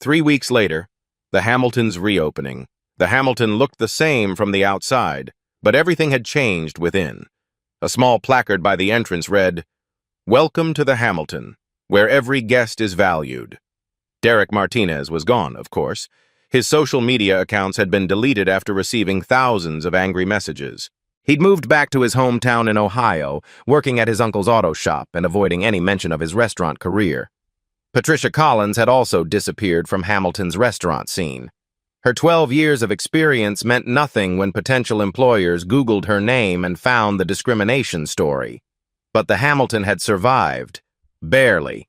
A: 3 weeks later, the Hamilton's reopening. The Hamilton looked the same from the outside, but everything had changed within. A small placard by the entrance read, "Welcome to the Hamilton, where every guest is valued." Derek Martinez was gone, of course. His social media accounts had been deleted after receiving thousands of angry messages. He'd moved back to his hometown in Ohio, working at his uncle's auto shop and avoiding any mention of his restaurant career. Patricia Collins had also disappeared from Hamilton's restaurant scene. Her 12 years of experience meant nothing when potential employers Googled her name and found the discrimination story. But the Hamilton had survived. Barely.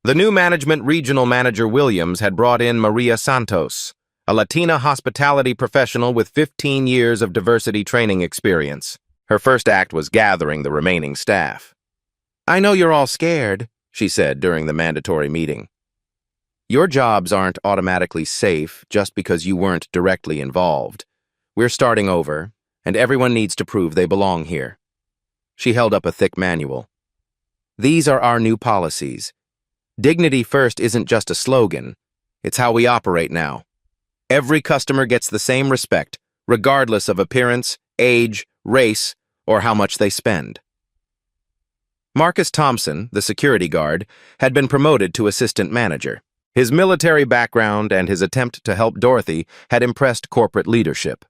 A: The new management regional manager Williams had brought in Maria Santos, a Latina hospitality professional with 15 years of diversity training experience. Her first act was gathering the remaining staff. "I know you're all scared," she said during the mandatory meeting. "Your jobs aren't automatically safe just because you weren't directly involved. We're starting over, and everyone needs to prove they belong here." She held up a thick manual. "These are our new policies. Dignity first isn't just a slogan. It's how we operate now. Every customer gets the same respect, regardless of appearance, age, race, or how much they spend." Marcus Thompson, the security guard, had been promoted to assistant manager. His military background and his attempt to help Dorothy had impressed corporate leadership.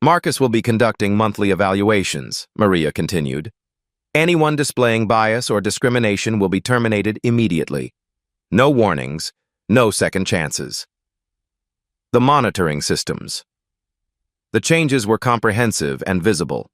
A: "Marcus will be conducting monthly evaluations," Maria continued. "Anyone displaying bias or discrimination will be terminated immediately. No warnings, no second chances." The monitoring systems. The changes were comprehensive and visible.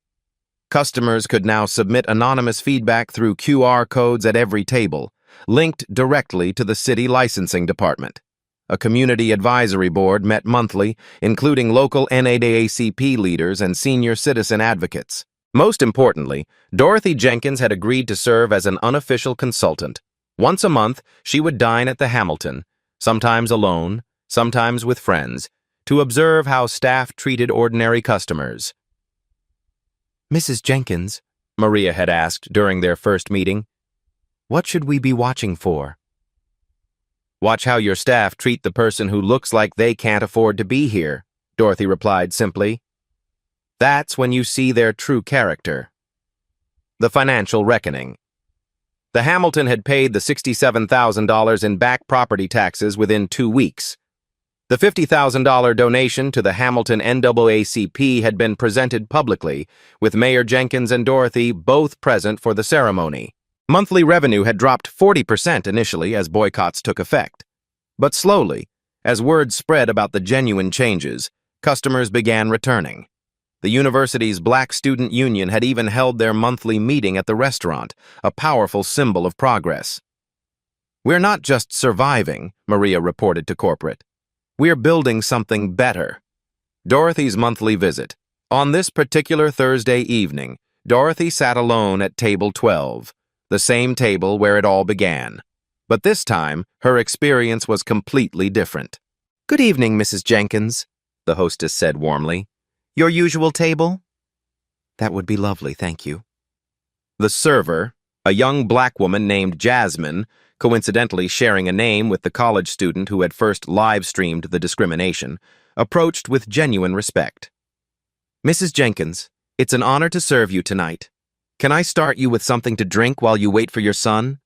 A: Customers could now submit anonymous feedback through QR codes at every table, linked directly to the city licensing department. A community advisory board met monthly, including local NAACP leaders and senior citizen advocates. Most importantly, Dorothy Jenkins had agreed to serve as an unofficial consultant. Once a month, she would dine at the Hamilton, sometimes alone, sometimes with friends, to observe how staff treated ordinary customers. "Mrs. Jenkins," Maria had asked during their first meeting, "what should we be watching for?" "Watch how your staff treat the person who looks like they can't afford to be here," Dorothy replied simply. "That's when you see their true character." The financial reckoning. The Hamilton had paid the $67,000 in back property taxes within 2 weeks. The $50,000 donation to the Hamilton NAACP had been presented publicly, with Mayor Jenkins and Dorothy both present for the ceremony. Monthly revenue had dropped 40% initially as boycotts took effect. But slowly, as word spread about the genuine changes, customers began returning. The university's Black Student Union had even held their monthly meeting at the restaurant, a powerful symbol of progress. "We're not just surviving," Maria reported to corporate. "We're building something better." Dorothy's monthly visit. On this particular Thursday evening, Dorothy sat alone at table 12, the same table where it all began. But this time, her experience was completely different. "Good evening, Mrs. Jenkins," the hostess said warmly. "Your usual table?" "That would be lovely, thank you." The server, a young black woman named Jasmine, coincidentally sharing a name with the college student who had first live-streamed the discrimination, approached with genuine respect. "Mrs. Jenkins, it's an honor to serve you tonight. Can I start you with something to drink while you wait for your son?"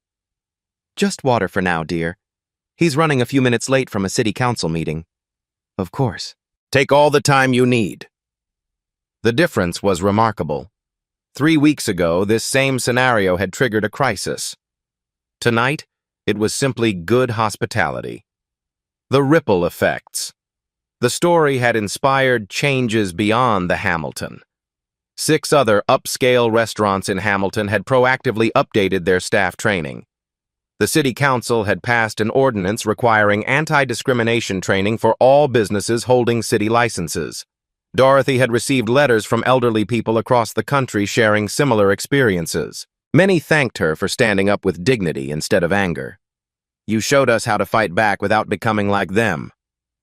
A: "Just water for now, dear. He's running a few minutes late from a city council meeting." "Of course." "Take all the time you need." The difference was remarkable. 3 weeks ago, this same scenario had triggered a crisis. Tonight, it was simply good hospitality. The ripple effects. The story had inspired changes beyond the Hamilton. 6 other upscale restaurants in Hamilton had proactively updated their staff training. The city council had passed an ordinance requiring anti-discrimination training for all businesses holding city licenses. Dorothy had received letters from elderly people across the country sharing similar experiences. Many thanked her for standing up with dignity instead of anger. "You showed us how to fight back without becoming like them,"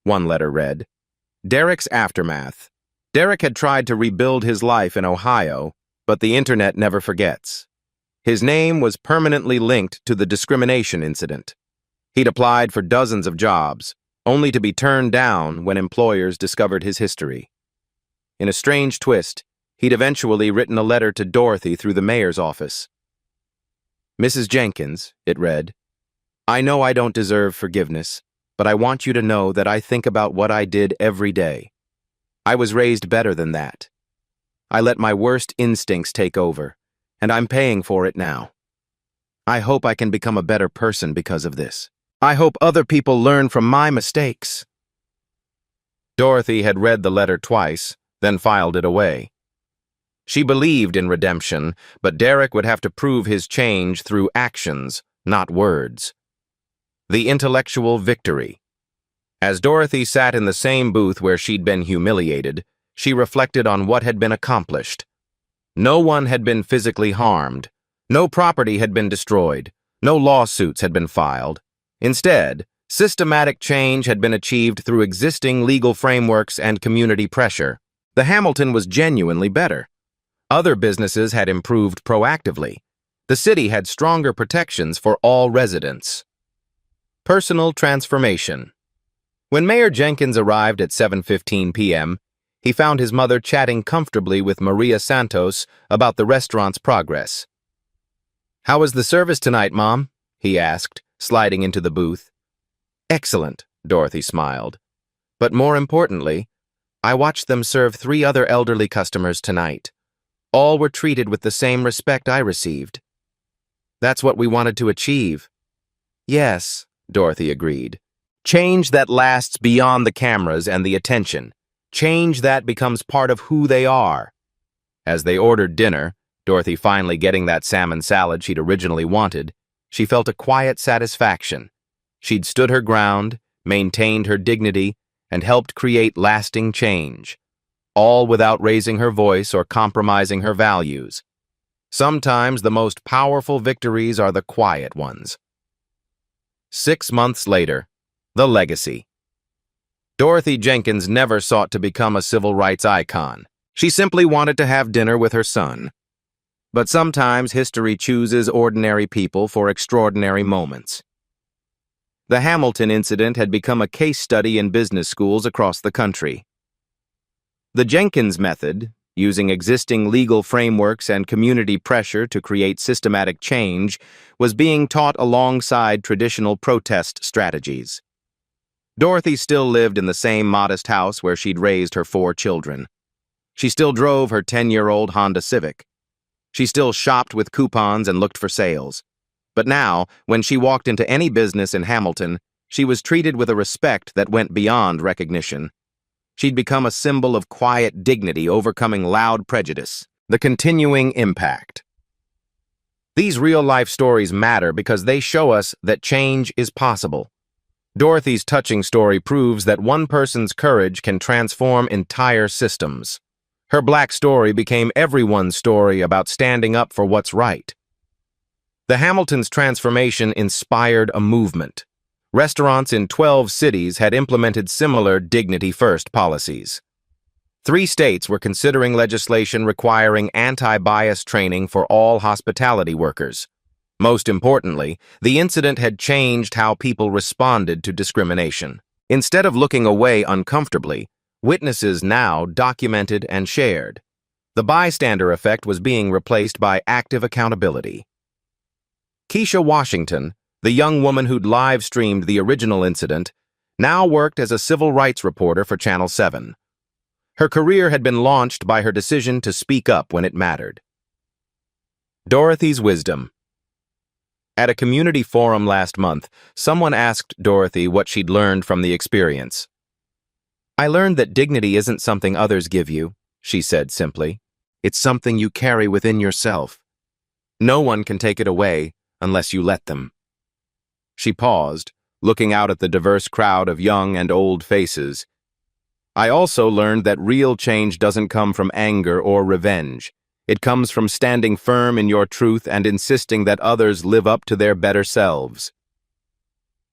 A: one letter read. Derek's aftermath. Derek had tried to rebuild his life in Ohio, but the internet never forgets. His name was permanently linked to the discrimination incident. He'd applied for dozens of jobs, only to be turned down when employers discovered his history. In a strange twist, he'd eventually written a letter to Dorothy through the mayor's office. "Mrs. Jenkins," it read, "I know I don't deserve forgiveness, but I want you to know that I think about what I did every day. I was raised better than that. I let my worst instincts take over, and I'm paying for it now. I hope I can become a better person because of this. I hope other people learn from my mistakes." Dorothy had read the letter twice, then filed it away. She believed in redemption, but Derek would have to prove his change through actions, not words. The intellectual victory. As Dorothy sat in the same booth where she'd been humiliated, she reflected on what had been accomplished. No one had been physically harmed. No property had been destroyed. No lawsuits had been filed. Instead, systematic change had been achieved through existing legal frameworks and community pressure. The Hamilton was genuinely better. Other businesses had improved proactively. The city had stronger protections for all residents. Personal transformation. When Mayor Jenkins arrived at 7:15 p.m., he found his mother chatting comfortably with Maria Santos about the restaurant's progress. "How was the service tonight, Mom?" he asked, sliding into the booth. "Excellent," Dorothy smiled. "But more importantly, I watched them serve 3 other elderly customers tonight. All were treated with the same respect I received. That's what we wanted to achieve." "Yes," Dorothy agreed. "Change that lasts beyond the cameras and the attention. Change that becomes part of who they are." As they ordered dinner, Dorothy finally getting that salmon salad she'd originally wanted, she felt a quiet satisfaction. She'd stood her ground, maintained her dignity, and helped create lasting change, all without raising her voice or compromising her values. Sometimes the most powerful victories are the quiet ones. 6 months later, the legacy. Dorothy Jenkins never sought to become a civil rights icon. She simply wanted to have dinner with her son. But sometimes history chooses ordinary people for extraordinary moments. The Hamilton incident had become a case study in business schools across the country. The Jenkins method, using existing legal frameworks and community pressure to create systematic change, was being taught alongside traditional protest strategies. Dorothy still lived in the same modest house where she'd raised her 4 children. She still drove her 10-year-old Honda Civic. She still shopped with coupons and looked for sales. But now, when she walked into any business in Hamilton, she was treated with a respect that went beyond recognition. She'd become a symbol of quiet dignity overcoming loud prejudice. The continuing impact. These real-life stories matter because they show us that change is possible. Dorothy's touching story proves that one person's courage can transform entire systems. Her Black story became everyone's story about standing up for what's right. The Hamilton's transformation inspired a movement. Restaurants in 12 cities had implemented similar dignity-first policies. 3 states were considering legislation requiring anti-bias training for all hospitality workers. Most importantly, the incident had changed how people responded to discrimination. Instead of looking away uncomfortably, witnesses now documented and shared. The bystander effect was being replaced by active accountability. Keisha Washington, the young woman who'd live-streamed the original incident, now worked as a civil rights reporter for Channel 7. Her career had been launched by her decision to speak up when it mattered. Dorothy's wisdom. At a community forum last month, someone asked Dorothy what she'd learned from the experience. "I learned that dignity isn't something others give you," she said simply. "It's something you carry within yourself. No one can take it away unless you let them." She paused, looking out at the diverse crowd of young and old faces. "I also learned that real change doesn't come from anger or revenge. It comes from standing firm in your truth and insisting that others live up to their better selves."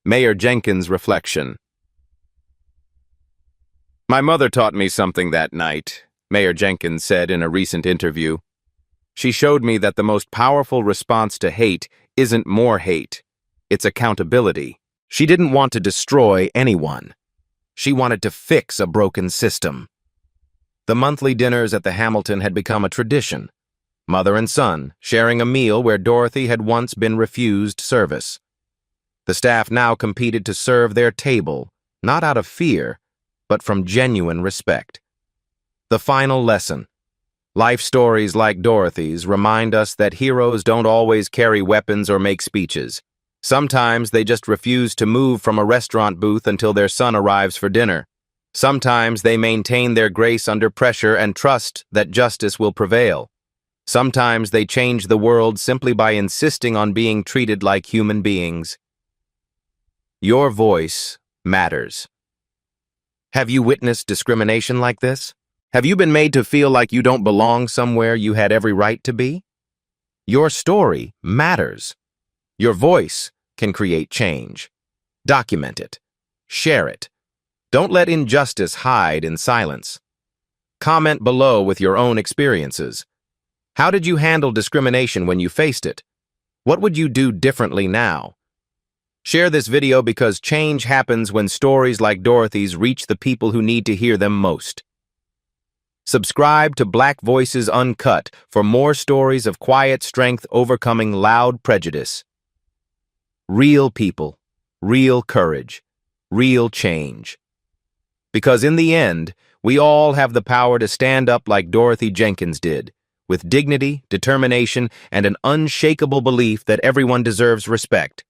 A: Mayor Jenkins' reflection. "My mother taught me something that night," Mayor Jenkins said in a recent interview. "She showed me that the most powerful response to hate isn't more hate. It's accountability. She didn't want to destroy anyone. She wanted to fix a broken system." The monthly dinners at the Hamilton had become a tradition. Mother and son sharing a meal where Dorothy had once been refused service. The staff now competed to serve their table, not out of fear, but from genuine respect. The final lesson. Life stories like Dorothy's remind us that heroes don't always carry weapons or make speeches. Sometimes they just refuse to move from a restaurant booth until their son arrives for dinner. Sometimes they maintain their grace under pressure and trust that justice will prevail. Sometimes they change the world simply by insisting on being treated like human beings. Your voice matters. Have you witnessed discrimination like this? Have you been made to feel like you don't belong somewhere you had every right to be? Your story matters. Your voice can create change. Document it. Share it. Don't let injustice hide in silence. Comment below with your own experiences. How did you handle discrimination when you faced it? What would you do differently now? Share this video because change happens when stories like Dorothy's reach the people who need to hear them most. Subscribe to Black Voices Uncut for more stories of quiet strength overcoming loud prejudice. Real people, real courage, real change. Because in the end, we all have the power to stand up like Dorothy Jenkins did, with dignity, determination, and an unshakable belief that everyone deserves respect.